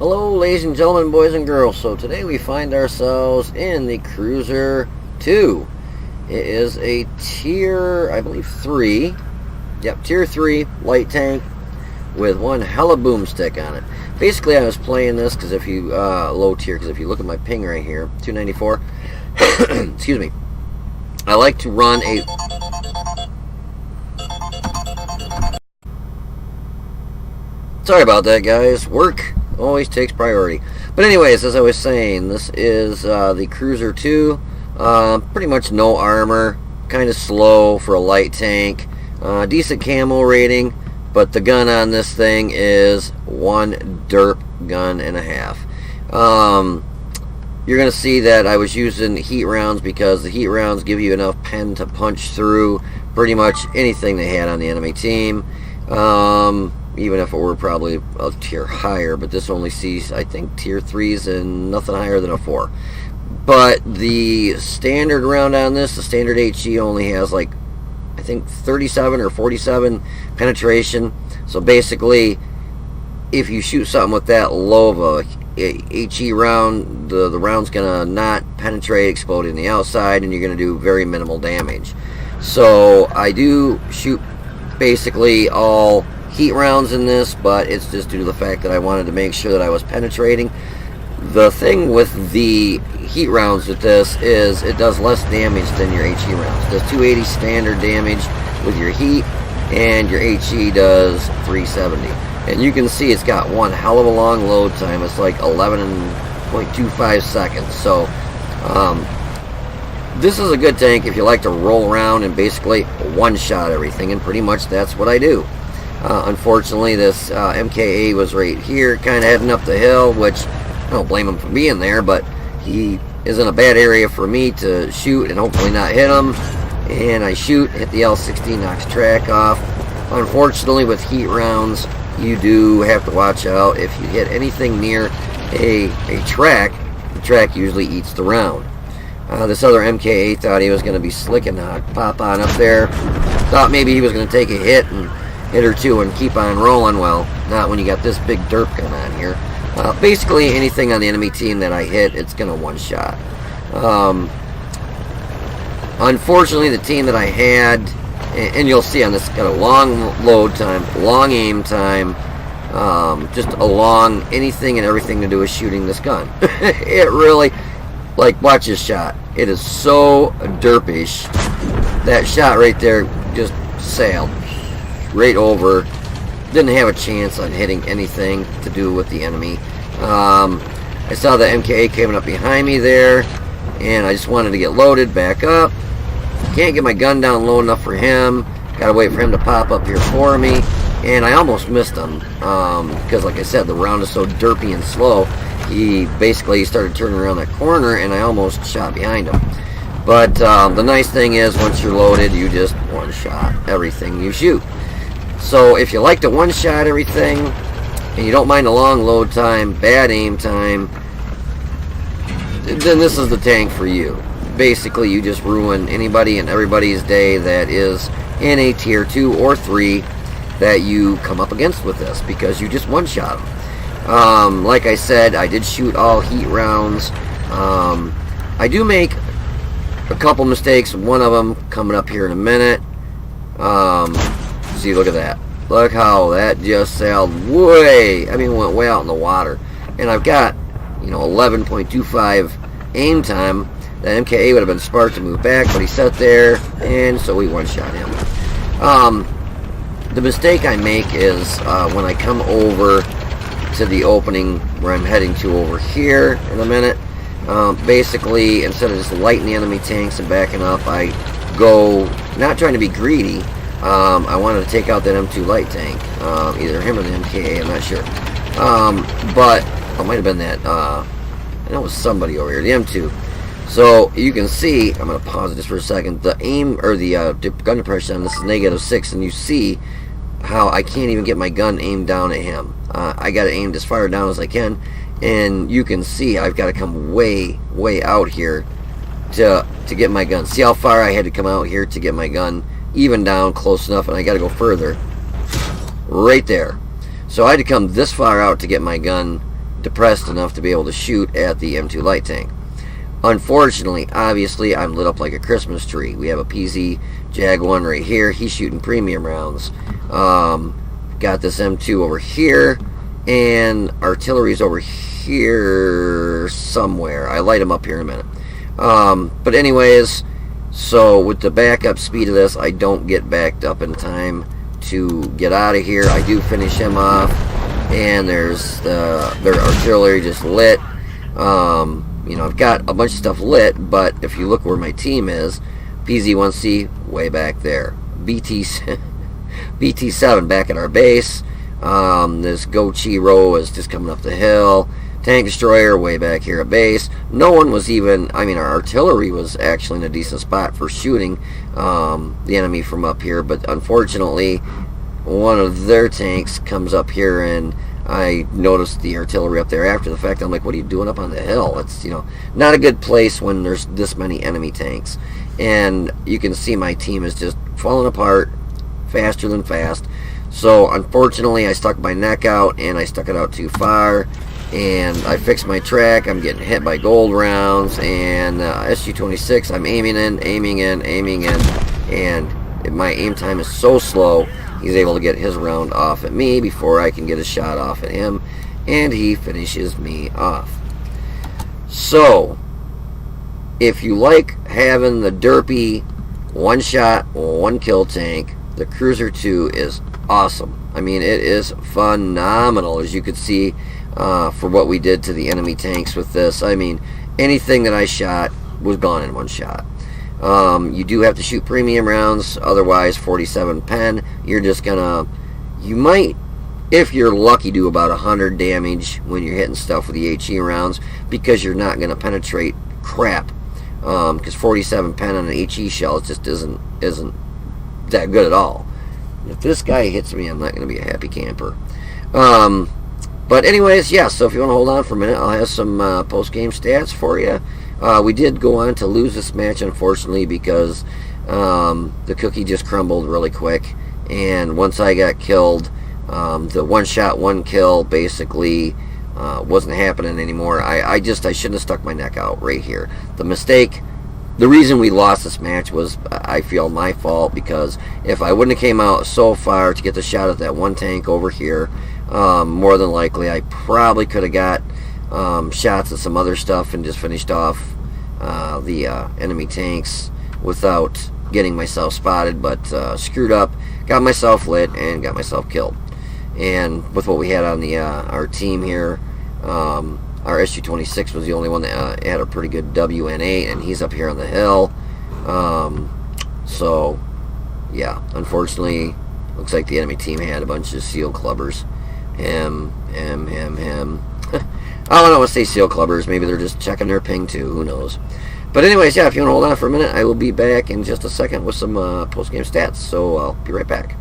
Hello, ladies and gentlemen, boys and girls. So today we find ourselves in the Cruiser 2. It is a tier, I believe, 3. Yep, tier 3 light tank with one hella boomstick on it. Basically, I was playing this because if you, low tier, because if you look at my ping right here, 294, excuse me, I like to run a... Sorry about that, guys. Work always takes priority. But anyways, as I was saying, this is the Cruiser 2. Pretty much no armor, kind of slow for a light tank. Decent camo rating, but the gun on this thing is one derp gun and a half. You're going to see that I was using heat rounds because the heat rounds give you enough pen to punch through pretty much anything they had on the enemy team. Even if it were probably a tier higher, but this only sees, I think, tier 3s and nothing higher than a 4. But the standard round on this, the standard HE only has like, I think 37 or 47 penetration. So basically, if you shoot something with that low of a HE round, the round's gonna not penetrate, explode in the outside, and you're gonna do very minimal damage. So I do shoot basically all heat rounds in this, but it's just due to the fact that I wanted to make sure that I was penetrating. The thing with the heat rounds with this is it does less damage than your HE rounds. It does 280 standard damage with your heat, and your HE does 370. And you can see it's got one hell of a long load time. It's like 11.25 seconds. So this is a good tank if you like to roll around and basically one-shot everything, and pretty much that's what I do. Unfortunately, this MKA was right here, kind of heading up the hill, which I don't blame him for being there, but he is in a bad area for me to shoot and hopefully not hit him. And I shoot, hit the L16, knocks track off. Unfortunately, with heat rounds, you do have to watch out. If you hit anything near a track, the track usually eats the round. This other MKA thought he was going to be slick and pop on up there. Thought maybe he was going to take a hit and hit or two and keep on rolling. Well, not when you got this big derp gun on here. Basically, anything on the enemy team that I hit, it's going to one-shot. Unfortunately, the team that I had, and you'll see on this, got a long load time, long aim time, just a long anything and everything to do with shooting this gun. It really, like, watch this shot. It is so derpish. That shot right there just sailed right over. Didn't have a chance on hitting anything to do with the enemy. I saw the MKA coming up behind me there, and I just wanted to get loaded, back up. Can't get my gun down low enough for him. Gotta wait for him to pop up here for me, and I almost missed him because, like I said, the round is so derpy and slow. He basically started turning around that corner, and I almost shot behind him. But the nice thing is, once you're loaded, you just one-shot everything you shoot. So if you like to one-shot everything, and you don't mind a long load time, bad aim time, then this is the tank for you. Basically, you just ruin anybody and everybody's day that is in a tier 2 or 3 that you come up against with this, because you just one-shot them. Like I said, I did shoot all heat rounds. I do make a couple mistakes, one of them coming up here in a minute. See, look at that. Look how that just sailed way, went way out in the water. And I've got, 11.25 aim time. That MKA would have been smart to move back, but he sat there, and so we one-shot him. The mistake I make is when I come over to the opening where I'm heading to over here in a minute, basically, instead of just lighting the enemy tanks and backing up, I go, not trying to be greedy, I wanted to take out that M2 light tank, either him or the MKA, I'm not sure. But it might have been that, I know it was somebody over here, the M2. So you can see, I'm going to pause it just for a second, the aim, or the gun depression on this is -6, and you see how I can't even get my gun aimed down at him. I got it aimed as far down as I can, and you can see I've got to come way out here to get my gun. See how far I had to come out here to get my gun even down close enough, and I got to go further. Right there. So I had to come this far out to get my gun depressed enough to be able to shoot at the M2 light tank. Unfortunately, obviously, I'm lit up like a Christmas tree. We have a PZ Jag 1 right here. He's shooting premium rounds. Got this M2 over here, and artillery's over here somewhere. I light him up here in a minute. But anyways, so with the backup speed of this, I don't get backed up in time to get out of here. I do finish him off, and there's their artillery just lit. You know, I've got a bunch of stuff lit, but if you look where my team is, PZ-1C way back there, BT-7 back at our base. This Go-Chi-Ro is just coming up the hill. Tank destroyer way back here at base. No one was even, I mean, our artillery was actually in a decent spot for shooting the enemy from up here, but unfortunately one of their tanks comes up here, and I noticed the artillery up there after the fact. I'm like, what are you doing up on the hill? It's, you know, not a good place when there's this many enemy tanks. And you can see my team is just falling apart faster than fast. So unfortunately I stuck my neck out, and I stuck it out too far, and I fixed my track. I'm getting hit by gold rounds, and SG-26, I'm aiming in, and my aim time is so slow. He's able to get his round off at me before I can get a shot off at him, and he finishes me off. So if you like having the derpy one shot, one kill tank, the Cruiser 2 is awesome. I mean, it is phenomenal, as you could see for what we did to the enemy tanks with this. I mean, anything that I shot was gone in one shot. You do have to shoot premium rounds, otherwise 47 pen, you're just gonna, you might, if you're lucky, do about 100 damage when you're hitting stuff with the HE rounds, because you're not gonna penetrate crap, because 47 pen on an HE shell, it just isn't that good at all. If this guy hits me, I'm not gonna be a happy camper. But anyways, yeah, so if you want to hold on for a minute, I'll have some post-game stats for you. We did go on to lose this match, unfortunately, because the cookie just crumbled really quick. And once I got killed, the one shot, one kill basically wasn't happening anymore. I shouldn't have stuck my neck out right here. The mistake, the reason we lost this match was, I feel, my fault, because if I wouldn't have came out so far to get the shot at that one tank over here, more than likely I probably could have got shots at some other stuff and just finished off the enemy tanks without getting myself spotted, but screwed up, got myself lit, and got myself killed. And with what we had on the our team here, our SG-26 was the only one that had a pretty good WN8, and he's up here on the hill. So yeah, unfortunately, looks like the enemy team had a bunch of seal clubbers. Him. I don't want to say seal clubbers. Maybe they're just checking their ping too. Who knows? But anyways, yeah, if you want to hold on for a minute, I will be back in just a second with some post-game stats. So I'll be right back.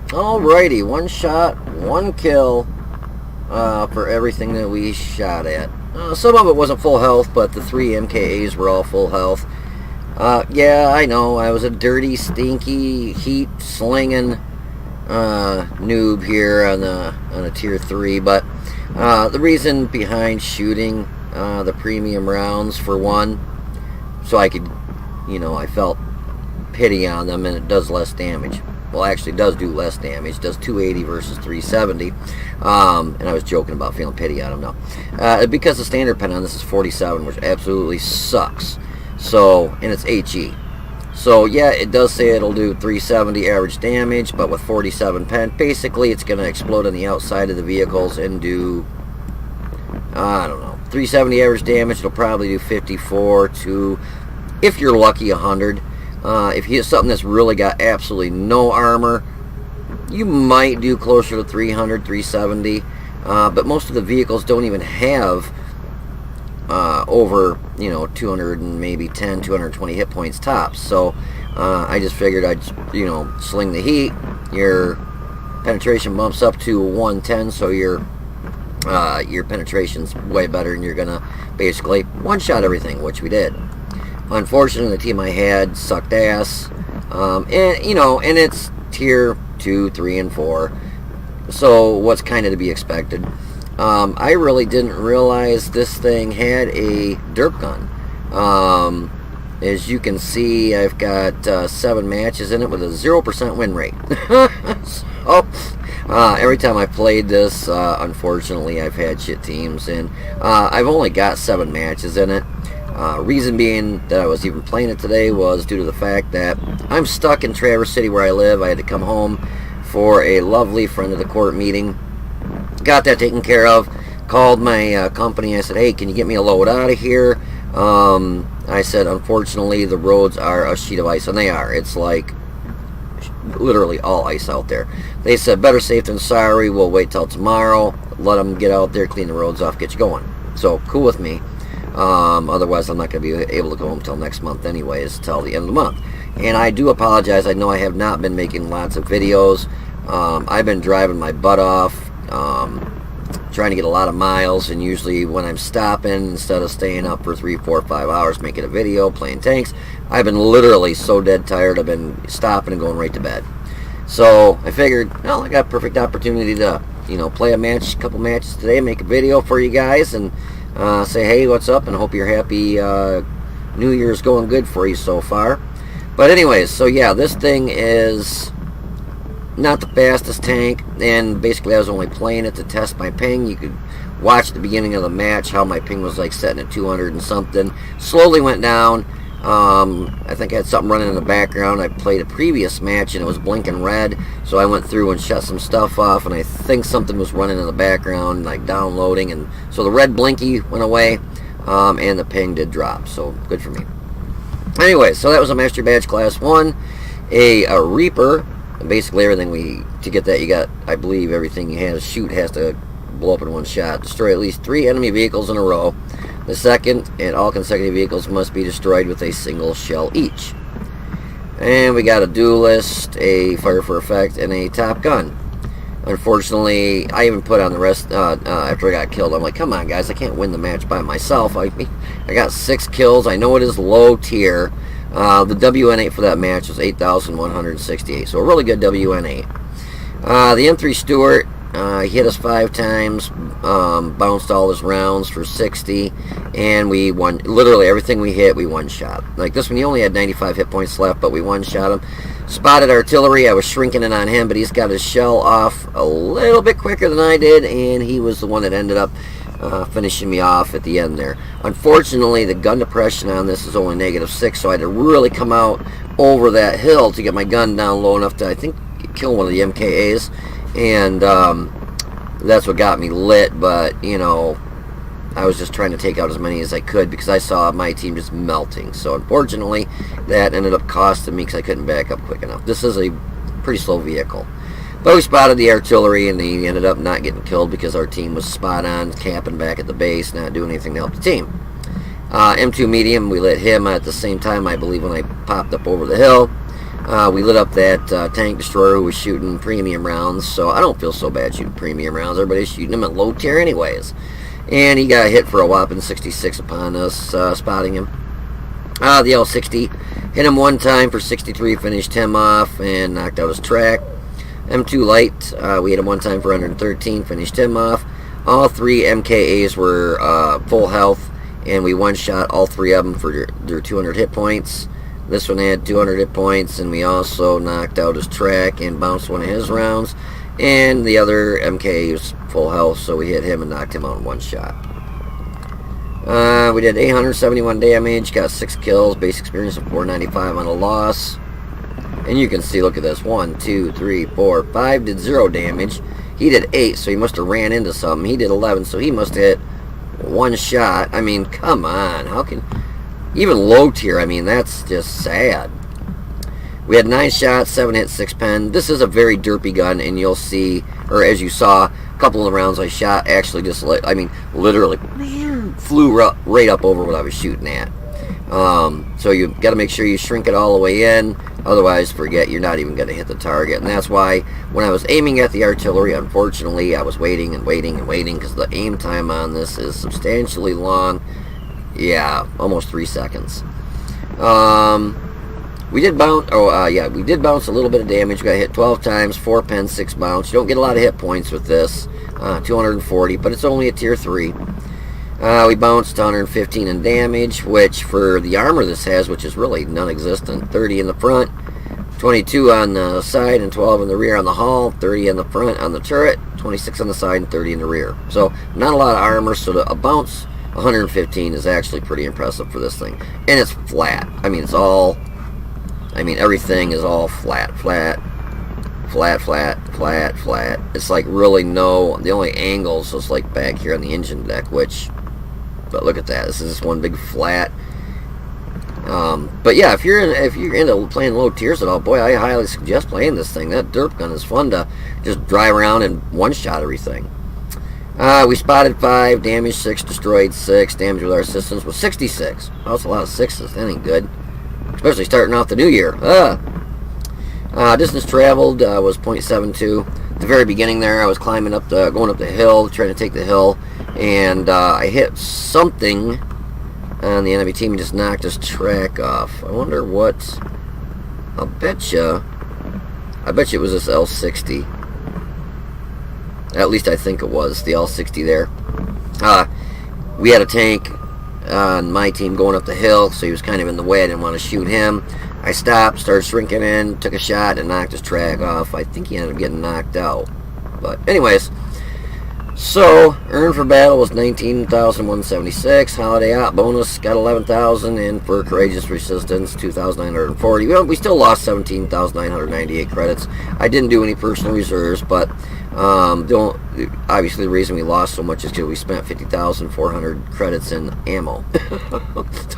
Alrighty, one shot, one kill for everything that we shot at. Some of it wasn't full health, but the 3 MKAs were all full health. Yeah, I know, I was a dirty, stinky, heat-slinging noob here on a tier 3, but the reason behind shooting the premium rounds, for one, so I could, you know, I felt pity on them, and it does less damage. Well, actually, it does do less damage. It does 280 versus 370. And I was joking about feeling pity on them now. Because the standard pen on this is 47, which absolutely sucks. So, and it's HE. So, yeah, it does say it'll do 370 average damage, but with 47 pen, basically it's going to explode on the outside of the vehicles and do, I don't know, 370 average damage. It'll probably do 54 to, if you're lucky, 100. If you hit something that's really got absolutely no armor, you might do closer to 300, 370. But most of the vehicles don't even have over, you know, 200 and maybe 10, 220 hit points tops. So I just figured I'd, you know, sling the heat. Your penetration bumps up to 110, so your penetration's way better, and you're gonna basically one-shot everything, which we did. Unfortunately, the team I had sucked ass, and you know, and it's tier 2, 3, and 4. So what's kind of to be expected. I really didn't realize this thing had a derp gun. As you can see, I've got 7 matches in it with a 0% win rate. So, every time I played this, unfortunately, I've had shit teams, and I've only got 7 matches in it. Reason being that I was even playing it today was due to the fact that I'm stuck in Traverse City where I live. I had to come home for a lovely friend of the court meeting. Got that taken care of. Called my company. I said, hey, can you get me a load out of here? I said, unfortunately, the roads are a sheet of ice, and they are. It's like literally all ice out there. They said, better safe than sorry. We'll wait till tomorrow. Let them get out there, clean the roads off, get you going. So, cool with me. Otherwise, I'm not going to be able to go home till next month anyways, till the end of the month. And I do apologize. I know I have not been making lots of videos. I've been driving my butt off, trying to get a lot of miles, and usually when I'm stopping, instead of staying up for 3, 4, 5 hours making a video, playing tanks, I've been literally so dead tired, I've been stopping and going right to bed. So I figured, well, I got a perfect opportunity to, play a couple matches today, make a video for you guys, and say, hey, what's up, and hope you're happy. New Year's going good for you so far. But anyways, so yeah, this thing is not the fastest tank, and basically I was only playing it to test my ping. You could watch the beginning of the match how my ping was like setting at 200 and something. Slowly went down. I think I had something running in the background. I played a previous match and it was blinking red, so I went through and shut some stuff off, and I think something was running in the background, like downloading, and so the red blinky went away, and the ping did drop, so good for me. Anyway, so that was a Master Badge Class 1, a Reaper. Basically everything to get that, you got, I believe, everything you have to shoot has to blow up in one shot. Destroy at least 3 enemy vehicles in a row. The second, and all consecutive vehicles must be destroyed with a single shell each. And we got a Duelist, a Fire for Effect, and a Top Gun. Unfortunately, I even put on the rest after I got killed. I'm like, come on guys, I can't win the match by myself. I got 6 kills. I know it is low tier. The WN8 for that match was 8,168, so a really good WN8. The M3 Stuart, he hit us 5 times, bounced all his rounds for 60, and we won. Literally everything we hit, we one-shot. Like this one, he only had 95 hit points left, but we one-shot him. Spotted artillery, I was shrinking it on him, but he's got his shell off a little bit quicker than I did, and he was the one that ended up finishing me off at the end there. Unfortunately, the gun depression on this is only -6, so I had to really come out over that hill to get my gun down low enough to, I think, kill one of the MKAs, and that's what got me lit. But I was just trying to take out as many as I could because I saw my team just melting. So unfortunately, that ended up costing me because I couldn't back up quick enough. This is a pretty slow vehicle. But we spotted the artillery, and he ended up not getting killed because our team was spot on, camping back at the base, not doing anything to help the team. M2 medium, we lit him at the same time, I believe, when I popped up over the hill. We lit up that tank destroyer who was shooting premium rounds, so I don't feel so bad shooting premium rounds. Everybody's shooting them at low tier anyways. And he got hit for a whopping 66 upon us spotting him. The L60 hit him 1 time for 63, finished him off, and knocked out his track. M2 Light, we hit him 1 time for 113, finished him off. All 3 MKAs were full health, and we one-shot all 3 of them for their 200 hit points. This one had 200 hit points, and we also knocked out his track and bounced one of his rounds. And the other MK was full health, so we hit him and knocked him out in 1 shot. We did 871 damage, got 6 kills, base experience of 495 on a loss. And you can see, look at this, 1, 2, 3, 4, 5 did 0 damage. He did 8, so he must have ran into something. He did 11, so he must have hit 1 shot. I mean, come on, how can, even low tier, I mean, that's just sad. We had 9 shots, 7 hits, 6 pen. This is a very derpy gun, and you'll see, or as you saw, a couple of the rounds I shot actually just, literally flew right up over what I was shooting at. So you got to make sure you shrink it all the way in, otherwise forget, you're not even going to hit the target. And that's why when I was aiming at the artillery, unfortunately I was waiting and waiting and waiting because the aim time on this is substantially long. Yeah, almost 3 seconds. We did bounce. Oh, yeah, we did bounce a little bit of damage. We got hit 12 times, 4 pen, 6 bounce. You don't get a lot of hit points with this. 240, but it's only a tier 3. We bounced 115 in damage, which for the armor this has, which is really non-existent. 30 in the front, 22 on the side, and 12 in the rear on the hull. 30 in the front on the turret, 26 on the side, and 30 in the rear. So not a lot of armor. So a bounce 115 is actually pretty impressive for this thing, and it's flat. I mean, it's all. I mean, everything is all flat. It's like really no. The only angles is like back here on the engine deck, which. But look at that. This is just one big flat. But yeah, if you're into playing low tiers at all, boy, I highly suggest playing this thing. That derp gun is fun to just drive around and one-shot everything. We spotted 5, damaged 6, destroyed 6. Damage with our systems was 66. That's a lot of 6s. That ain't good, especially starting off the new year. Distance traveled was 0.72. At the very beginning there, I was going up the hill, trying to take the hill. And I hit something on the enemy team and just knocked his track off. I wonder what. I bet you it was this L60. At least I think it was the L60 there. We had a tank on my team going up the hill, so he was kind of in the way. I didn't want to shoot him. I stopped, started shrinking in, took a shot, and knocked his track off. I think he ended up getting knocked out. But anyways. So, earned for battle was 19,176. Holiday out bonus got 11,000, and for courageous resistance 2,940. We still lost 17,998 credits. I didn't do any personal reserves, but obviously the reason we lost so much is because we spent 50,400 credits in ammo.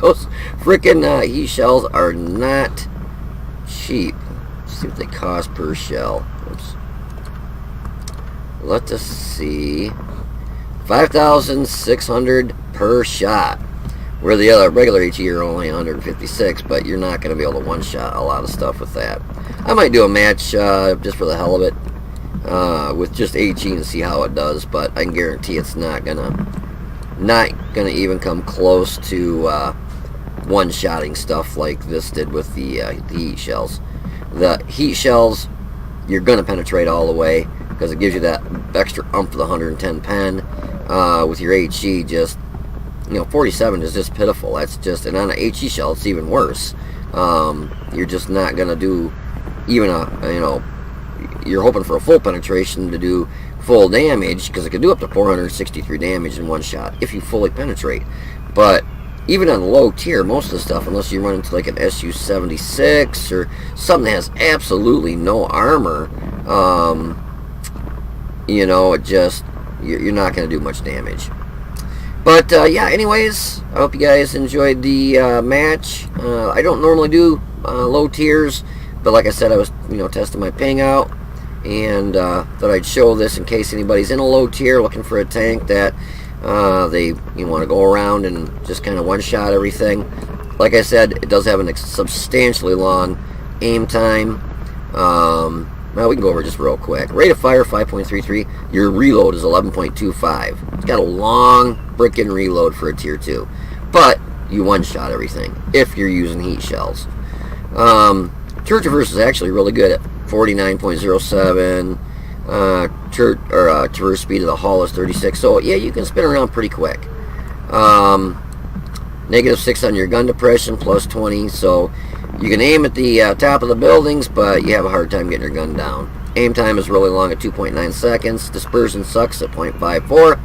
Those frickin' heat shells are not cheap. Let's see what they cost per shell. Oops. Let us see. 5,600 per shot. Where the other regular HE are only 156, but you're not going to be able to one-shot a lot of stuff with that. I might do a match just for the hell of it with just HE and see how it does, but I can guarantee it's not gonna even come close to one-shotting stuff like this did with the heat shells. The heat shells, you're going to penetrate all the way, because it gives you that extra oomph of the 110 pen. With your HE, just 47 is just pitiful. That's just, and on an HE shell, it's even worse. You're just not gonna do even you're hoping for a full penetration to do full damage, because it can do up to 463 damage in one shot if you fully penetrate. But even on low tier, most of the stuff, unless you run into like an SU-76 or something that has absolutely no armor, it just, you're not going to do much damage. But, yeah, anyways, I hope you guys enjoyed the match. I don't normally do low tiers, but like I said, I was, testing my ping out, and thought I'd show this in case anybody's in a low tier looking for a tank that you want to go around and just kind of one-shot everything. Like I said, it does have a substantially long aim time. Well, we can go over just real quick. Rate of fire 5.33. Your reload is 11.25. It's got a long frickin' reload for a tier 2. But you one-shot everything if you're using heat shells. Turret traverse is actually really good at 49.07. Traverse speed of the hull is 36. So yeah, you can spin around pretty quick. -6 on your gun depression, plus 20. So you can aim at the top of the buildings, but you have a hard time getting your gun down. Aim time is really long at 2.9 seconds. Dispersion sucks at 0.54.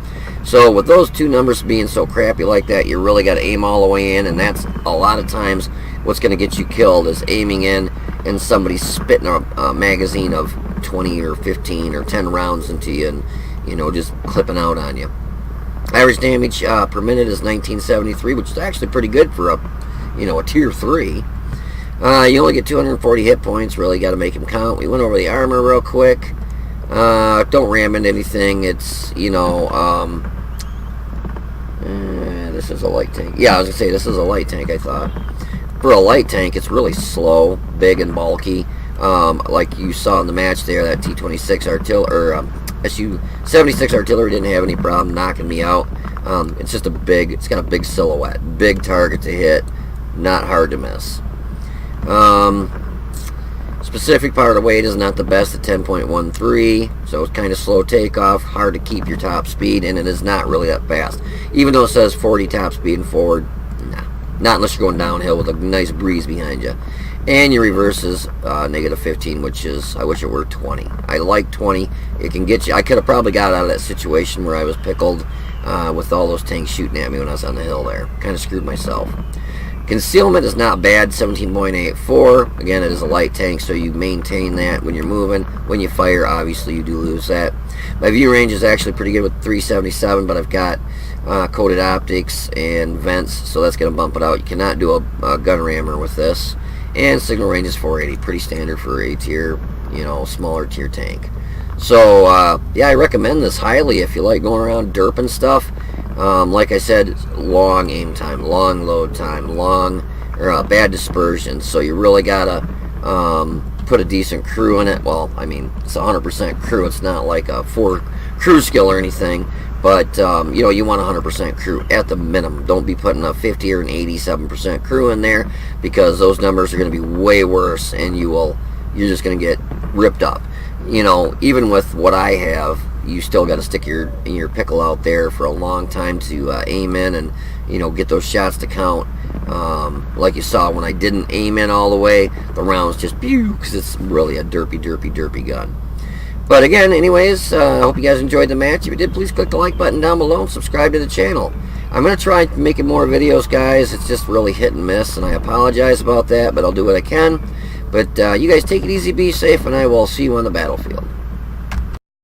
So with those two numbers being so crappy like that, you really got to aim all the way in, and that's a lot of times what's going to get you killed, is aiming in and somebody spitting a magazine of 20 or 15 or 10 rounds into you and, just clipping out on you. Average damage per minute is 1973, which is actually pretty good for a tier 3. You only get 240 hit points. Really got to make them count. We went over the armor real quick. Don't ram into anything. It's, this is a light tank. Yeah, I was going to say, this is a light tank, I thought. For a light tank, it's really slow, big, and bulky. Like you saw in the match there, that T-26 artillery, or SU-76 artillery didn't have any problem knocking me out. It's just it's got a big silhouette, big target to hit, not hard to miss. Specific part of weight is not the best at 10.13, so it's kind of slow takeoff, hard to keep your top speed, and it is not really that fast. Even though it says 40 top speed and forward, nah, not unless you're going downhill with a nice breeze behind you. And your reverse is negative 15, which is, I wish it were 20. I like 20. It can get you. I could have probably got out of that situation where I was pickled with all those tanks shooting at me when I was on the hill there. Kind of screwed myself. Concealment is not bad, 17.84. Again, it is a light tank, so you maintain that when you're moving. When you fire, obviously, you do lose that. My view range is actually pretty good with 377, but I've got coated optics and vents, so that's going to bump it out. You cannot do a gun rammer with this. And signal range is 480, pretty standard for a tier, smaller tier tank. So, yeah, I recommend this highly if you like going around derping stuff. Like I said, long aim time, long load time, bad dispersion. So you really gotta put a decent crew in it. Well, I mean, it's 100% crew. It's not like a 4 crew skill or anything. But you want 100% crew at the minimum. Don't be putting a 50 or an 87% crew in there, because those numbers are going to be way worse, and you're just going to get ripped up. Even with what I have, you still got to stick your pickle out there for a long time to aim in and get those shots to count. Like you saw when I didn't aim in all the way, the rounds just pew, because it's really a derpy gun. But again, anyways, I hope you guys enjoyed the match. If you did, please click the like button down below and subscribe to the channel. I'm going to try making more videos, guys. It's just really hit and miss, and I apologize about that, but I'll do what I can. But you guys take it easy, be safe, and I will see you on the battlefield.